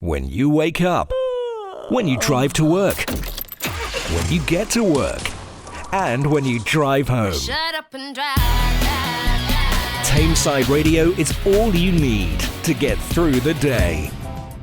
When you wake up, when you drive to work, when you get to work, and when you drive home. Shut up and drive. Tameside Radio is all you need to get through the day.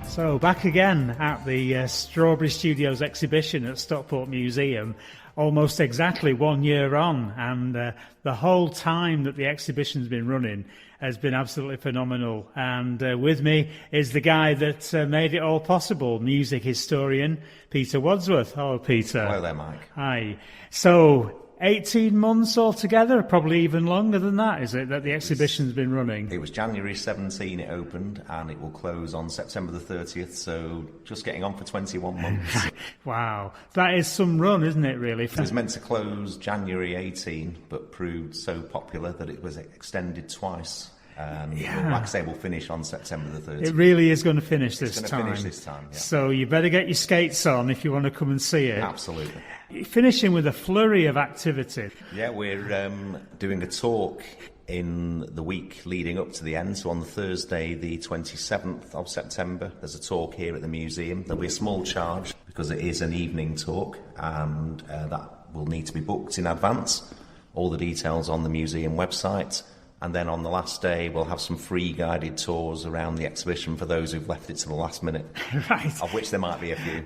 So back again at the Strawberry Studios exhibition at Stockport Museum, almost exactly 1 year on, and the whole time that the exhibition's been running has been absolutely phenomenal. And with me is the guy that made it all possible, music historian Peter Wadsworth. Hello, Peter. Hello there, Mike. Hi. So 18 months altogether, probably even longer than that, is it, that the exhibition's been running? It was January 17 it opened, and it will close on September the 30th, so just getting on for 21 months. Wow. That is some run, isn't it, really? It was meant to close January 18, but proved so popular that it was extended twice. Like I say, we'll finish on September the 30th. It really is going to finish this time. It's going to finish this time, yeah. So you better get your skates on if you want to come and see it. Absolutely. Finishing with a flurry of activity. Yeah, we're doing a talk in the week leading up to the end. So on the Thursday, the 27th of September, there's a talk here at the museum. There'll be a small charge because it is an evening talk, and that will need to be booked in advance. All the details on the museum website. And then on the last day, we'll have some free guided tours around the exhibition for those who've left it to the last minute. Right. Of which there might be a few.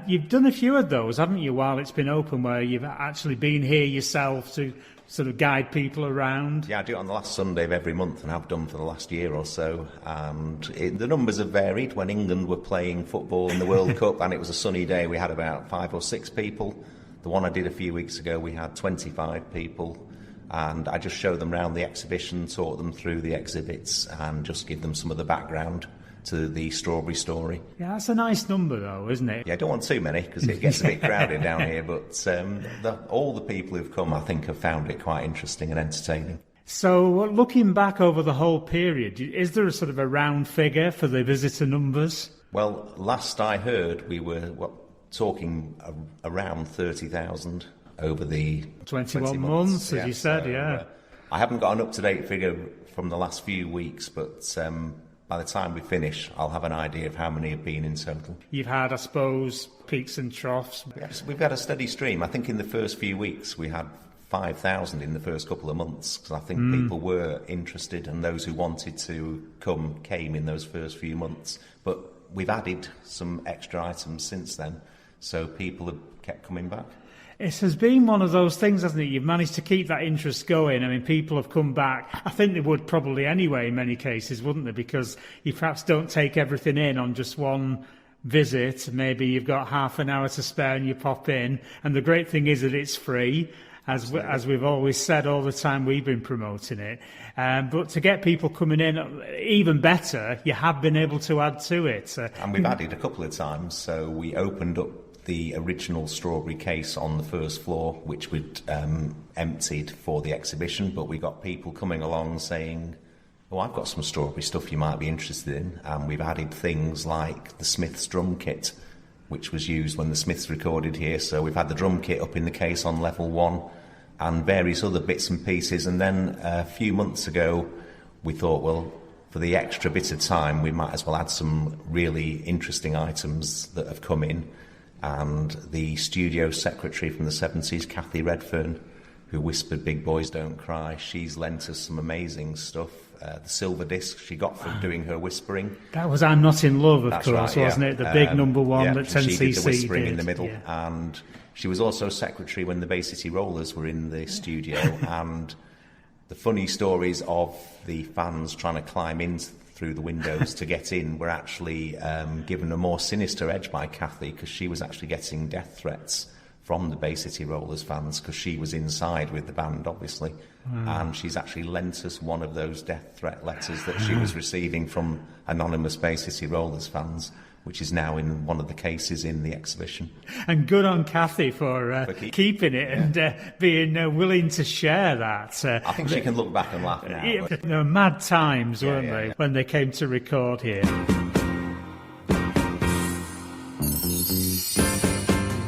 You've done a few of those, haven't you, while it's been open, where you've actually been here yourself to sort of guide people around? Yeah, I do it on the last Sunday of every month and have done for the last year or so. And the numbers have varied. When England were playing football in the World Cup and it was a sunny day, we had about 5 or 6 people. The one I did a few weeks ago, we had 25 people. And I just show them around the exhibition, talk them through the exhibits, and just give them some of the background to the strawberry story. Yeah, that's a nice number, though, isn't it? Yeah, I don't want too many, because it gets a bit crowded down here, but all the people who've come, I think, have found it quite interesting and entertaining. So, looking back over the whole period, is there a sort of a round figure for the visitor numbers? Well, last I heard, we were talking around 30,000. Over the 21 months, as you said, yeah. I haven't got an up-to-date figure from the last few weeks, but by the time we finish, I'll have an idea of how many have been in total. You've had, I suppose, peaks and troughs. Yes, we've had a steady stream. I think in the first few weeks we had 5,000 in the first couple of months, because I think people were interested, and those who wanted to come came in those first few months. But we've added some extra items since then, so people have kept coming back. It has been one of those things, hasn't it? You've managed to keep that interest going. I mean, people have come back. I think they would probably anyway in many cases, wouldn't they? Because you perhaps don't take everything in on just one visit. Maybe you've got half an hour to spare and you pop in. And the great thing is that it's free, as we've always said all the time we've been promoting it. But to get people coming in, even better, you have been able to add to it. And we've added a couple of times. So we opened up the original strawberry case on the first floor, which we'd emptied for the exhibition, but we got people coming along saying, oh, I've got some strawberry stuff you might be interested in, and we've added things like the Smiths drum kit, which was used when the Smiths recorded here, so we've had the drum kit up in the case on level 1, and various other bits and pieces. And then a few months ago we thought, well, for the extra bit of time we might as well add some really interesting items that have come in. And the studio secretary from the 70s, Kathy Redfern, who whispered Big Boys Don't Cry, she's lent us some amazing stuff. The silver disc she got for doing her whispering. That was I'm Not in Love, of That's course, right, wasn't it? The big number one that 10cc she did the whispering in the middle. Yeah. And she was also secretary when the Bay City Rollers were in the studio. And the funny stories of the fans trying to climb in through the windows to get in were actually given a more sinister edge by Kathy, because she was actually getting death threats from the Bay City Rollers fans, because she was inside with the band, obviously. And she's actually lent us one of those death threat letters that she was receiving from anonymous Bay City Rollers fans, which is now in one of the cases in the exhibition. And good on Kathy for keeping it and being willing to share that. I think she can look back and laugh now. But they were mad times, weren't they, when they came to record here.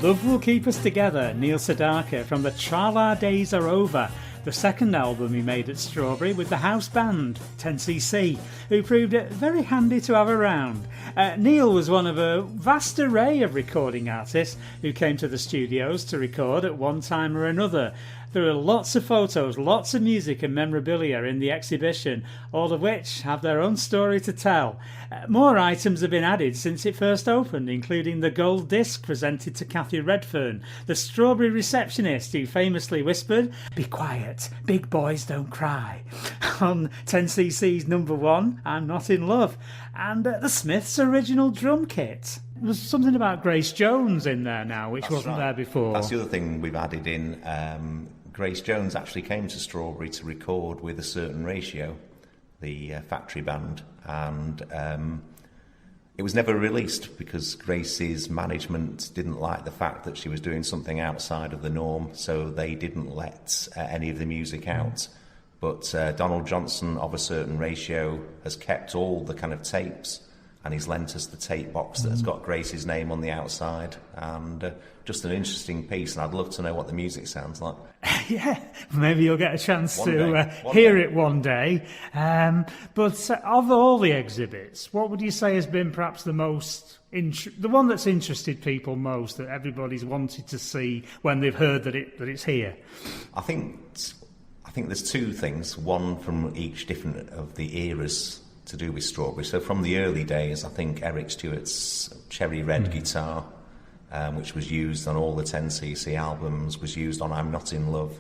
Love Will Keep Us Together, Neil Sedaka from the Tra-La Days Are Over. the second album he made at Strawberry with the house band 10cc, who proved it very handy to have around. Neil was one of a vast array of recording artists who came to the studios to record at one time or another. There are lots of photos, lots of music and memorabilia in the exhibition, all of which have their own story to tell. More items have been added since it first opened, including the gold disc presented to Cathy Redfern, the Strawberry receptionist who famously whispered, "Be quiet, big boys don't cry," on 10cc's number 1, "I'm Not in Love," and the Smiths' original drum kit. There's something about Grace Jones in there now, which wasn't there before. That's the other thing we've added in. Grace Jones actually came to Strawberry to record with a certain ratio, the factory band, and it was never released because Grace's management didn't like the fact that she was doing something outside of the norm, so they didn't let any of the music out. But Donald Johnson of a certain ratio has kept all the kind of tapes, and he's lent us the tape box that has got Grace's name on the outside, and just an interesting piece, and I'd love to know what the music sounds like. Yeah, maybe you'll get a chance to hear it one day. But of all the exhibits, what would you say has been perhaps the most, the one that's interested people most, that everybody's wanted to see when they've heard that it's here? I think there's two things, one from each different of the eras to do with Strawberry. So from the early days, I think Eric Stewart's cherry red guitar, which was used on all the 10cc albums, was used on I'm Not in Love.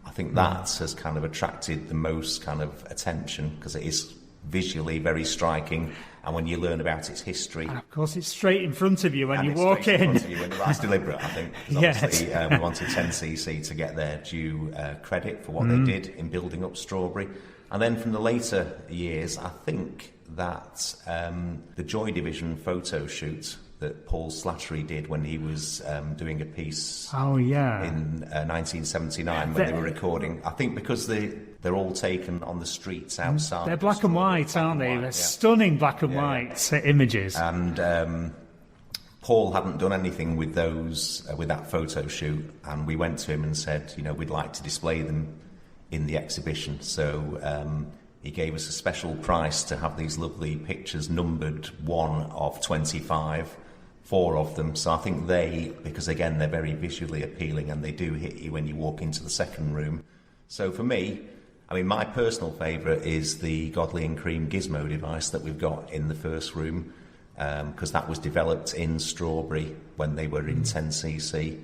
I think that has kind of attracted the most kind of attention because it is visually very striking, and when you learn about its history, and of course it's straight in front of you when you walk in. That's deliberate, I think, because obviously we wanted 10cc to get their due credit for what they did in building up Strawberry. And then from the later years, I think that the Joy Division photo shoot that Paul Slattery did when he was doing a piece in 1979 when they were recording, I think because they're all taken on the streets outside. They're black and white, aren't they? They're stunning black and white images. And Paul hadn't done anything with those, with that photo shoot, and we went to him and said, we'd like to display them in the exhibition. So he gave us a special price to have these lovely pictures numbered 1 of 25, 4 of them. So I think because again they're very visually appealing and they do hit you when you walk into the second room. So for me, my personal favourite is the Godley and Cream gizmo device that we've got in the first room, because that was developed in Strawberry when they were in 10cc.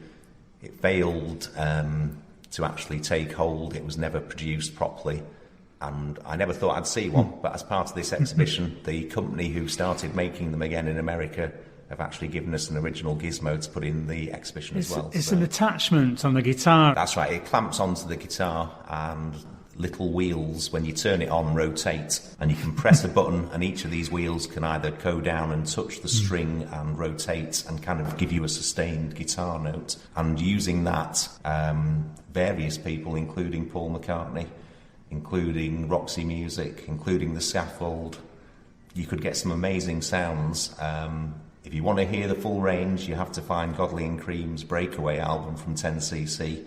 It failed to actually take hold. It was never produced properly, and I never thought I'd see one, but as part of this exhibition, the company who started making them again in America have actually given us an original gizmo to put in the exhibition as well. It's an attachment on the guitar. That's right, it clamps onto the guitar, and little wheels, when you turn it on, rotate, and you can press a button, and each of these wheels can either go down and touch the string and rotate and kind of give you a sustained guitar note. And using that, various people, including Paul McCartney, including Roxy Music, including The Scaffold, you could get some amazing sounds. If you want to hear the full range, you have to find Godley and Cream's Breakaway album from 10cc,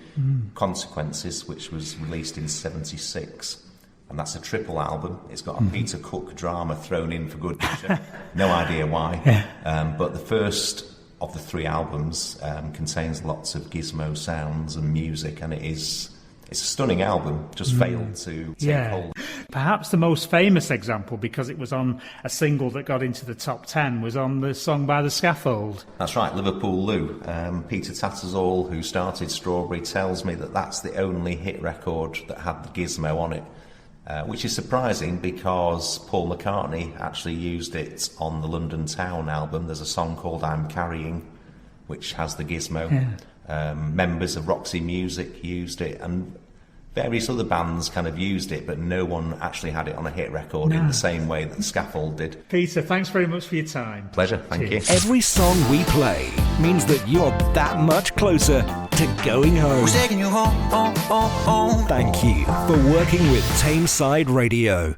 Consequences, which was released in 76. And that's a triple album. It's got a Peter Cook drama thrown in for good measure. No idea why. But the first of the 3 albums contains lots of gizmo sounds and music, and it's a stunning album, just failed to take hold. Perhaps the most famous example, because it was on a single that got into the top 10, was on the song by The Scaffold. That's right, Liverpool Lou. Peter Tattersall, who started Strawberry, tells me that that's the only hit record that had the gizmo on it, which is surprising because Paul McCartney actually used it on the London Town album. There's a song called I'm Carrying, which has the gizmo. Members of Roxy Music used it, and various other bands kind of used it, but no one actually had it on a hit record in the same way that The Scaffold did. Peter, thanks very much for your time. Pleasure, thank you. Every song we play means that you're that much closer to going home. Who's taking you home, home, home, home? Thank you for working with Tameside Radio.